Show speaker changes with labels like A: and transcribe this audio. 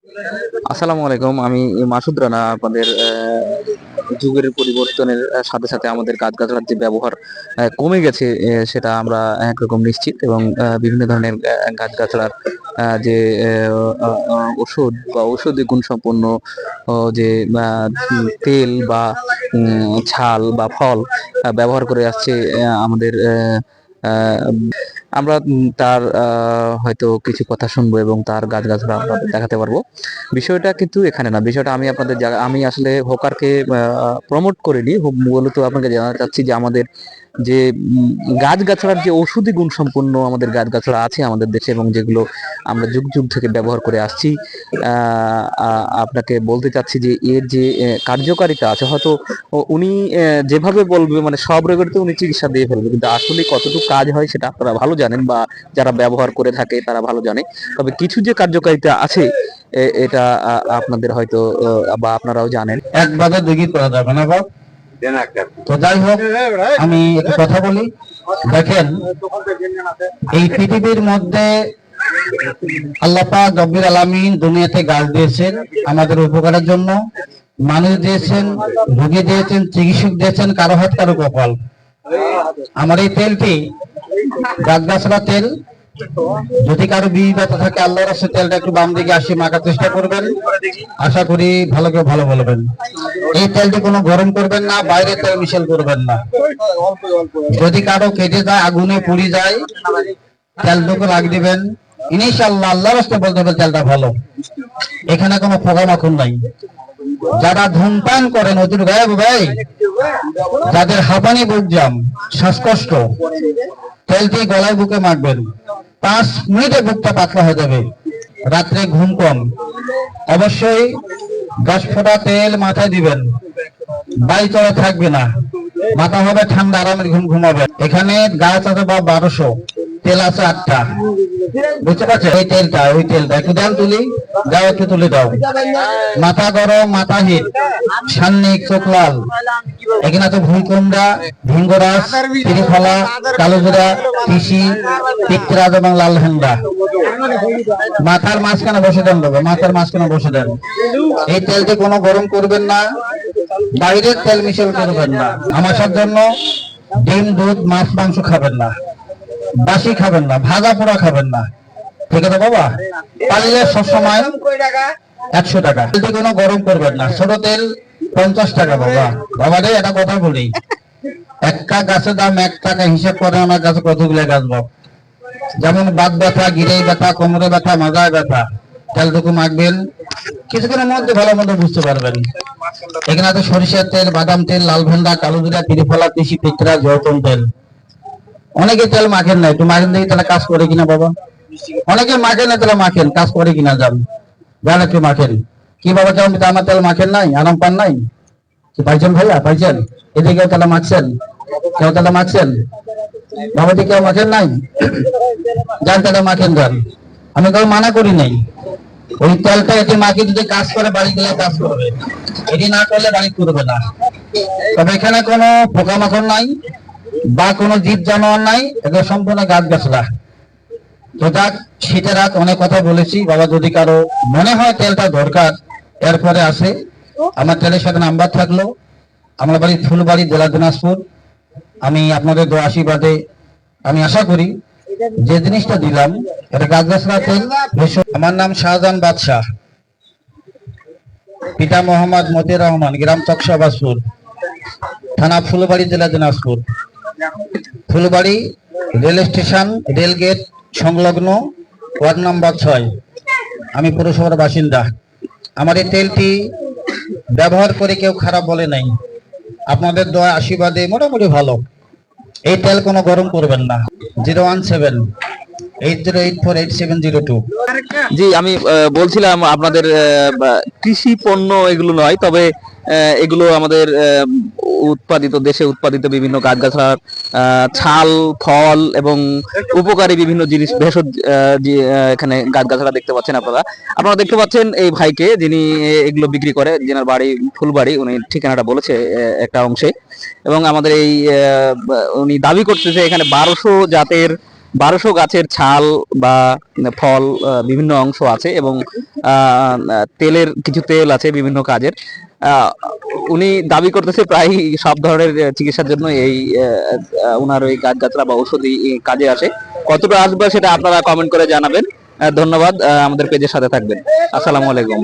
A: আসসালামু আলাইকুম। আমি মাসুদ রানা। আপনাদের যুগের পরিবর্তনের সাথে সাথে আমাদের গাছগাছড়ার যে ব্যবহার কমে গেছে, সেটা আমরা একরকম নিশ্চিত। এবং বিভিন্ন ধরনের গাছগাছড়ার যে ওষুধ বা ঔষধি গুণ সম্পন্ন যে তেল বা ছাল বা ফল ব্যবহার করে আসছে আমাদের আহ, আমরা তার হয়তো কিছু কথা শুনবো এবং তার গাছগাছরা আপনাদের দেখাতে পারবো। বিষয়টা কিন্তু এখানে না। বিষয়টা আমি আপনাদের আমি আসলে হোকারকে প্রমোট করিনি, মূলত আপনাকে জানাতে চাচ্ছি যে আমাদের যে গাছগাছড়ার যে ঔষধি গুণ সম্পন্ন আমাদের গাছগাছড়া আছে আমাদের দেশে, এবং যেগুলো আমরা যুগ যুগ থেকে ব্যবহার করে আসছি, আপনাকে বলতে চাচ্ছি যে এর যে কার্যকারিতা আছে, হয়তো উনি যেভাবে বলবে মানে সব রোগের তো উনি চিকিৎসা দিয়ে ফেলবে, কিন্তু আসলে কতটুকু কাজ হয় সেটা আপনারা ভালো জানেন, বা যারা ব্যবহার করে থাকে তারা ভালো জানে। তবে কিছু যে কার্যকারিতা আছে এটা আপনাদের হয়তো বা আপনারাও জানেন।
B: একভাবে দুই করা যাবে না বাপ। তো যাই হোক, আমি একটু কথা বলি। দেখেন, এই পৃথিবীর মধ্যে আল্লাহ পাক রব্বুল আলামিন দুনিয়াতে গাছ দিয়েছেন আমাদের উপকারের জন্য। মানুষ দিয়েছেন, রোগী দিয়েছেন, চিকিৎসক দিয়েছেন, কারো হাত কারো কপাল। আমার এই তেলটি গাছগাছরা তেল। যদি কারো বীজ ব্যথা থাকে, আল্লাহর রাস্তায় তেলটা একটু বাম দিকে আসি মাখার চেষ্টা করবেন। আশা করি ভালো কেউ ভালো বলবেন। এই তেলটি কোনো গরম করবেন না, বাইরে তেল মিশেল করবেন না। যদি কারো কেটে যায়, আগুনে পুড়ি যায়, তেলটুকু লাগ দিবেন। ইনশাআল্লাহ আল্লাহর রাস্তায় বলতে হবে তেলটা ভালো। এখানে কোনো পোকামাকড় নাই। যারা ধূমপান করেন ওদের গায়ে ভাই, যাদের হাঁপানি, বুক জাম, শ্বাসকষ্ট, তেলটি গলায় বুকে মাখবেন। 5 মিনিটে বুকটা পাতলা হয়ে যাবে। রাত্রে ঘুম কম, অবশ্যই 10 ফোঁটা তেল মাথায় দিবেন। বাড়ি চড়া থাকবে না, মাথা হবে ঠান্ডা, আরামের ঘুম ঘুমাবে। এখানে গাছ আছে বা 1200, তেল আছে 8টা। বুঝতে পারছেন? ওই তেলটা একটু দেন, তুলি দাও, একটু তুলে দাও। মাথা গরম, মাথা হিট, সান্নিক, চোখ লাল, এখানে আছে ভুঁইকুমড়া, ভিঙ্গরাজ, ত্রিফলা, কালোজিরা, তিসি, পিত্তরাজ এবং লাল হেন্দা। মাথার মাঝখানে বসে দেন বাবা, মাথার মাঝখানে বসে দেন। এই তেলটি কোনো গরম করবেন না, বাইরের তেল মিশেল করবেন না। আমাশার জন্য ডিম, দুধ, মাছ, মাংস খাবেন না, বাসি খাবেন না, ভাজা পোড়া খাবেন না। ঠিক আছে বাবা? পারলে সবসময় 100 টাকা। তেলটি কোনো গরম করবেন না। ছোট তেল 50 টাকা বাবা। বাবা রে, এটা কথা বলি, একটা গাছের দাম 1 টাকা, হিসেব করে আমার কাছে কতগুলো গাছ বাপ। যেমন বাত ব্যথা, গিরে ব্যথা, কোমরে ব্যথা, মাজায় ব্যথা, তেলটুকু মাখবেন। কিছুক্ষণের মধ্যে ভালো মতো বুঝতে পারবেন। এখানে আছে সরিষার তেল, বাদাম তেল, লাল ভেন্ডা, কালো জিরা, ত্রিফলা, তিসি, পিত্রা, জয়তুন তেল। অনেকে তেল মাখেন না, একটু মাখেন দেখি তাহলে কাজ করে কিনা বাবা। অনেকে মাখেন না, তাহলে মাখেন, কাজ করে কিনা যান যান একটু মাখেন। কি বাবা, কেমন আমার তেল মাখেন নাই, আরাম পান নাই? কি পাইছেন ভাইয়া, পাইছেন? এদিকেও তাহলে মাখছেন, কেউ তাহলে মাখছেন? বাবাজি কেউ মাখেন নাই? যান তাহলে মাখেন, যান। আমি কেউ মানা করি নাই। ওই তেলটা এটি মাখি যদি কাজ করে, বাড়ি গেলে কাজ করবে। এটি না করলে বাড়ি করবে না। তবে এখানে কোনো পোকামাকড় নাই বা কোনো জীব জানোয়ার নাই, এটা সম্পূর্ণ গাছ গাছলা। তো যাক, শীতের রাত, অনেক কথা বলেছি বাবা। যদি কারো মনে হয় তেলটা দরকার, এরপরে আসে আমার তেলের সাথে নাম্বার থাকলো। আমার বাড়ি ফুলবাড়ি, জেলা দিনাজপুর। আমি আপনাদের দোয়া আশীর্বাদে আমি আশা করি যে জিনিসটা দিলাম এটা গাছ গাছলা তেল। আমার নাম শাহজাহান বাদশাহ, পিতা মোহাম্মদ মতিউর রহমান, গ্রাম চকসা বাসপুর, থানা ফুলবাড়ি, জেলা Dinajpur. Phulbari rail station, rail gate সংলগ্ন, ওয়ার্ড নাম্বার 6। আমি পৌরসভার বাসিন্দা। আমার এই তেলটি ব্যবহার করে কেউ খারাপ বলে নাই। আপনাদের দোয়া আশীর্বাদে মোটামুটি ভালো। এই তেল কোনো গরম করবেন না। 01780848702।
A: জি, আমি বলছিলাম আপনাদের কৃষি পণ্য এগুলো নয়, তবে এগুলো আমাদের উৎপাদিত, দেশে উৎপাদিত বিভিন্ন গাছগাছড়ার ছাল, ফল এবং উপকারী বিভিন্ন জিনিস, ভেষজ এখানে গাছগাছড়া দেখতে পাচ্ছেন আপনারা। আপনারা দেখতে পাচ্ছেন এই ভাইকে, যিনি এগুলো বিক্রি করে, যেনার বাড়ি ফুলবাড়ি, উনি ঠিকানাটা বলেছে একটা অংশে। এবং আমাদের এই উনি দাবি করতেছে এখানে 1200 জাতের 1200 গাছের ছাল বা ফল, বিভিন্ন অংশ আছে এবং তেলের কিছু তেল আছে বিভিন্ন কাজের। আহ, উনি দাবি করতেছে প্রায় সব ধরনের চিকিৎসার জন্য এই উনার ওই গাছগাছরা বা ঔষধি কাজে আসে। কতটা আসবে সেটা আপনারা কমেন্ট করে জানাবেন। ধন্যবাদ, আমাদের পেজের সাথে থাকবেন। আসসালামু আলাইকুম।